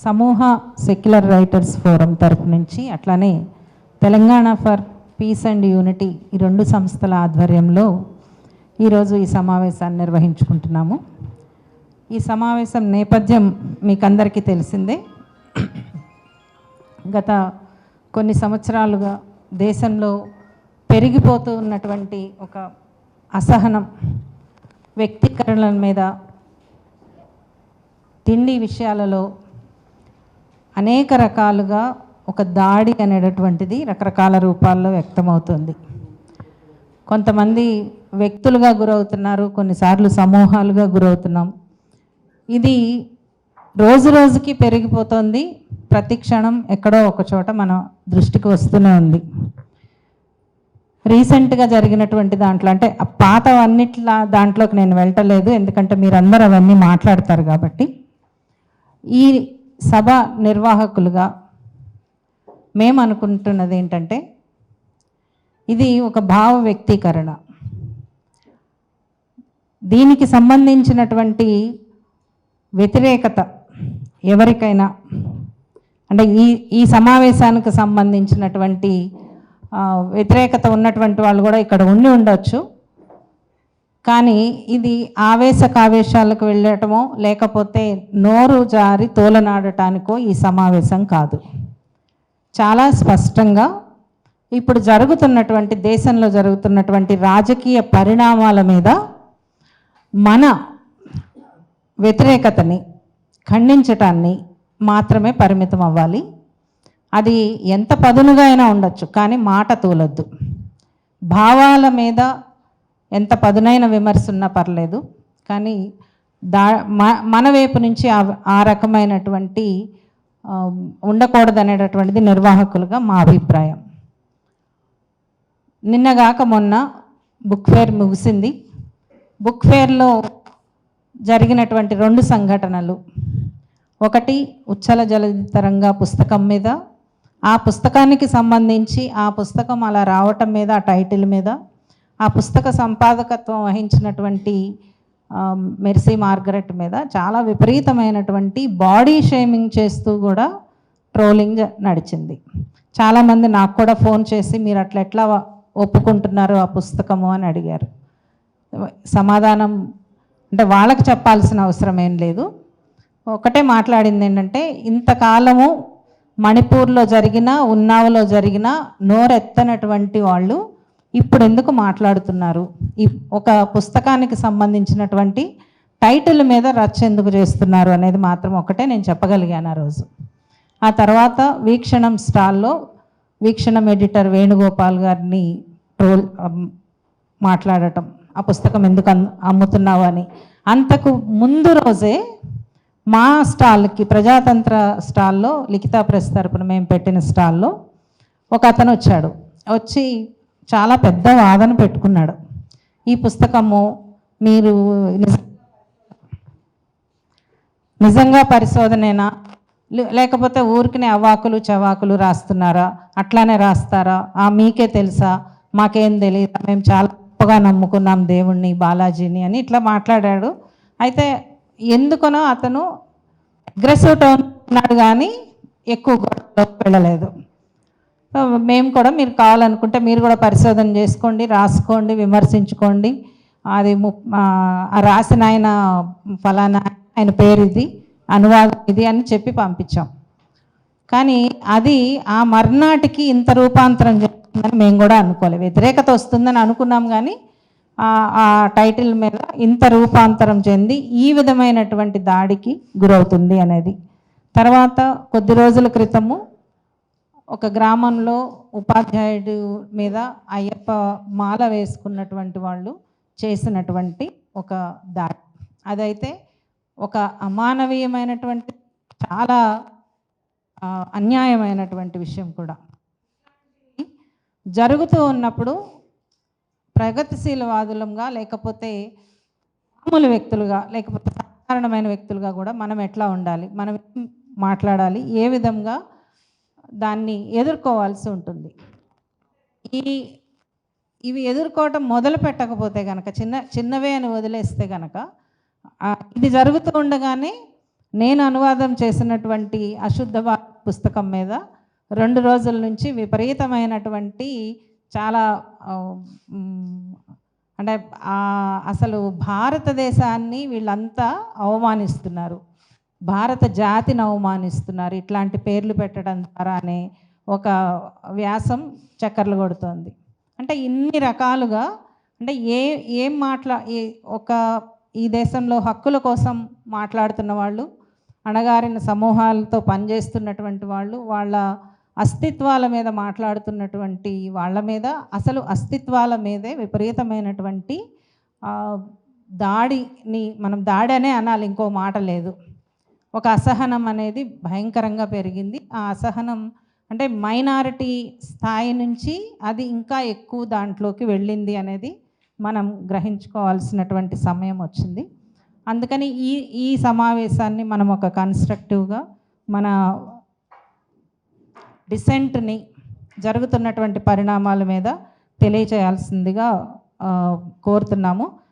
సమూహ secular writers forum తరపు నుంచి అట్లానే Telangana for piece and unity ఈ రెండు సంస్థల ఆధ్వర్యంలో ఈరోజు ఈ సమావేశాన్ని నిర్వహించుకుంటున్నాము. ఈ సమావేశం నేపథ్యం మీకు అందరికీ తెలిసిందే. గత కొన్ని సంవత్సరాలుగా దేశంలో పెరిగిపోతూ ఉన్నటువంటి ఒక అసహనం, వ్యక్తీకరణల మీద, తిండి విషయాలలో అనేక రకాలుగా ఒక దాడి అనేటటువంటిది రకరకాల రూపాల్లో వ్యక్తమవుతుంది. కొంతమంది వ్యక్తులుగా గురవుతున్నారు, కొన్నిసార్లు సమూహాలుగా గురవుతున్నాం. ఇది రోజు రోజుకి పెరిగిపోతుంది. ప్రతి క్షణం ఎక్కడో ఒక చోట మన దృష్టికి వస్తూనే ఉంది. రీసెంట్గా జరిగినటువంటి దాంట్లో, అంటే పాతవన్నిట్లా దాంట్లోకి నేను వెళ్ళలేదు, ఎందుకంటే మీరందరూ అవన్నీ మాట్లాడతారు కాబట్టి. ఈ సభ నిర్వాహకులుగా మేము అనుకుంటున్నది ఏంటంటే, ఇది ఒక భావ వ్యక్తీకరణ. దీనికి సంబంధించినటువంటి వ్యతిరేకత ఎవరికైనా, అంటే ఈ సమావేశానికి సంబంధించినటువంటి వ్యతిరేకత ఉన్నటువంటి వాళ్ళు కూడా ఇక్కడ ఉండి ఉండొచ్చు. కానీ ఇది ఆవేశకావేశాలకు వెళ్ళటమో లేకపోతే నోరు జారి తోలనాడటానికో ఈ సమావేశం కాదు. చాలా స్పష్టంగా ఇప్పుడు జరుగుతున్నటువంటి, దేశంలో జరుగుతున్నటువంటి రాజకీయ పరిణామాల మీద మన వ్యతిరేకతని ఖండించటాన్ని మాత్రమే పరిమితం అవ్వాలి. అది ఎంత పదునుగా అయినా ఉండొచ్చు, కానీ మాట తోలొద్దు. భావాల మీద ఎంత పదునైన విమర్శ ఉన్నా పర్లేదు, కానీ మన వైపు నుంచి ఆ రకమైనటువంటి ఉండకూడదనేటటువంటిది నిర్వాహకులుగా మా అభిప్రాయం. నిన్నగాక మొన్న బుక్ ఫేర్ ముగిసింది. బుక్ ఫేర్లో జరిగినటువంటి రెండు సంఘటనలు, ఒకటి ఉచ్చల జలతరంగా పుస్తకం మీద, ఆ పుస్తకానికి సంబంధించి ఆ పుస్తకం అలా రావటం మీద, ఆ టైటిల్ మీద, ఆ పుస్తక సంపాదకత్వం వహించినటువంటి మెర్సీ మార్గరెట్ మీద చాలా విపరీతమైనటువంటి బాడీ షేమింగ్ చేస్తూ కూడా ట్రోలింగ్ నడిచింది. చాలామంది నాకు కూడా ఫోన్ చేసి మీరు ఎట్లా ఒప్పుకుంటున్నారు ఆ పుస్తకము అని అడిగారు. సమాధానం అంటే వాళ్ళకి చెప్పాల్సిన అవసరం ఏం లేదు. ఒకటే మాట్లాడింది ఏంటంటే, ఇంతకాలము మణిపూర్లో జరిగినా, ఉన్నావ్లో జరిగినా నోరెత్తనటువంటి వాళ్ళు ఇప్పుడు ఎందుకు మాట్లాడుతున్నారు, ఈ ఒక పుస్తకానికి సంబంధించినటువంటి టైటిల్ మీద రచ్చ ఎందుకు చేస్తున్నారు అనేది మాత్రం ఒకటే నేను చెప్పగలిగాను ఆ రోజు. ఆ తర్వాత వీక్షణం స్టాల్లో వీక్షణం ఎడిటర్ వేణుగోపాల్ గారిని మాట్లాడటం, ఆ పుస్తకం ఎందుకు అమ్ముతున్నావు అని. అంతకు ముందు రోజే మా స్టాల్కి, ప్రజాతంత్ర స్టాల్లో, లిఖితా ప్రెస్ తరపున మేము పెట్టిన స్టాల్లో ఒక అతను వచ్చాడు. వచ్చి చాలా పెద్ద వాదన పెట్టుకున్నాడు. ఈ పుస్తకము మీరు నిజంగా పరిశోధనేనా, లేకపోతే ఊరికినే అవాకులు చవాకులు రాస్తున్నారా, అట్లానే రాస్తారా, మీకే తెలుసా, మాకేం తెలియదు, మేము చాలా గొప్పగా నమ్ముకున్నాం దేవుణ్ణి, బాలాజీని అని ఇట్లా మాట్లాడాడు. అయితే ఎందుకనో అతను అగ్రెసివ్ టోన్ ఉన్నాడు, కానీ ఎక్కువ గొడవలోకి వెళ్ళలేదు. మేము కూడా మీరు కావాలనుకుంటే మీరు కూడా పరిశోధన చేసుకోండి, రాసుకోండి, విమర్శించుకోండి, అది రాసిన ఆయన ఫలానా, ఆయన పేరు ఇది, అనువాదం ఇది అని చెప్పి పంపించాం. కానీ అది ఆ మర్నాటికి ఇంత రూపాంతరం జరుగుతుందని మేము కూడా అనుకోలేదు. వ్యతిరేకత వస్తుందని అనుకున్నాం, కానీ ఆ టైటిల్ మీద ఇంత రూపాంతరం చెంది ఈ విధమైనటువంటి దాడికి గురవుతుంది అనేది. తర్వాత కొద్ది రోజుల క్రితము ఒక గ్రామంలో ఉపాధ్యాయుడి మీద అయ్యప్ప మాల వేసుకున్నటువంటి వాళ్ళు చేసినటువంటి ఒక దాడి, అదైతే ఒక అమానవీయమైనటువంటి, చాలా అన్యాయమైనటువంటి విషయం కూడా. జరుగుతూ ఉన్నప్పుడు ప్రగతిశీలవాదులంగా, లేకపోతే మామూలు వ్యక్తులుగా, లేకపోతే సాధారణమైన వ్యక్తులుగా కూడా మనం ఎట్లా ఉండాలి, మనం మాట్లాడాలి, ఏ విధంగా దాన్ని ఎదుర్కోవాల్సి ఉంటుంది. ఇవి ఎదుర్కోవటం మొదలు పెట్టకపోతే కనుక, చిన్నవే అని వదిలేస్తే కనుక, ఇది జరుగుతూ ఉండగానే నేను అనువాదం చేసినటువంటి అశుద్ధ పుస్తకం మీద 2 రోజుల నుంచి విపరీతమైనటువంటి చాలా అంటే అసలు భారతదేశాన్ని వీళ్ళంతా అవమానిస్తున్నారు, భారత జాతిని అవమానిస్తున్నారు, ఇట్లాంటి పేర్లు పెట్టడం ద్వారానే ఒక వ్యాసం చక్కర్లు కొడుతోంది. అంటే ఇన్ని రకాలుగా అంటే ఏం ఈ దేశంలో హక్కుల కోసం మాట్లాడుతున్న వాళ్ళు, అణగారిన సమూహాలతో పనిచేస్తున్నటువంటి వాళ్ళు, వాళ్ళ అస్తిత్వాల మీద మాట్లాడుతున్నటువంటి వాళ్ళ మీద, అసలు అస్తిత్వాల మీదే విపరీతమైనటువంటి దాడిని మనం దాడి అనే అనాలి, ఇంకో మాట లేదు. ఒక అసహనం అనేది భయంకరంగా పెరిగింది. ఆ అసహనం అంటే మైనారిటీ స్థాయి నుంచి అది ఇంకా ఎక్కువ దాంట్లోకి వెళ్ళింది అనేది మనం గ్రహించుకోవాల్సినటువంటి సమయం వచ్చింది. అందుకని ఈ సమావేశాన్ని మనం ఒక కన్స్ట్రక్టివ్గా మన డిసెంట్ని జరుగుతున్నటువంటి పరిణామాల మీద తెలియచేయాల్సిందిగా కోరుతున్నాము.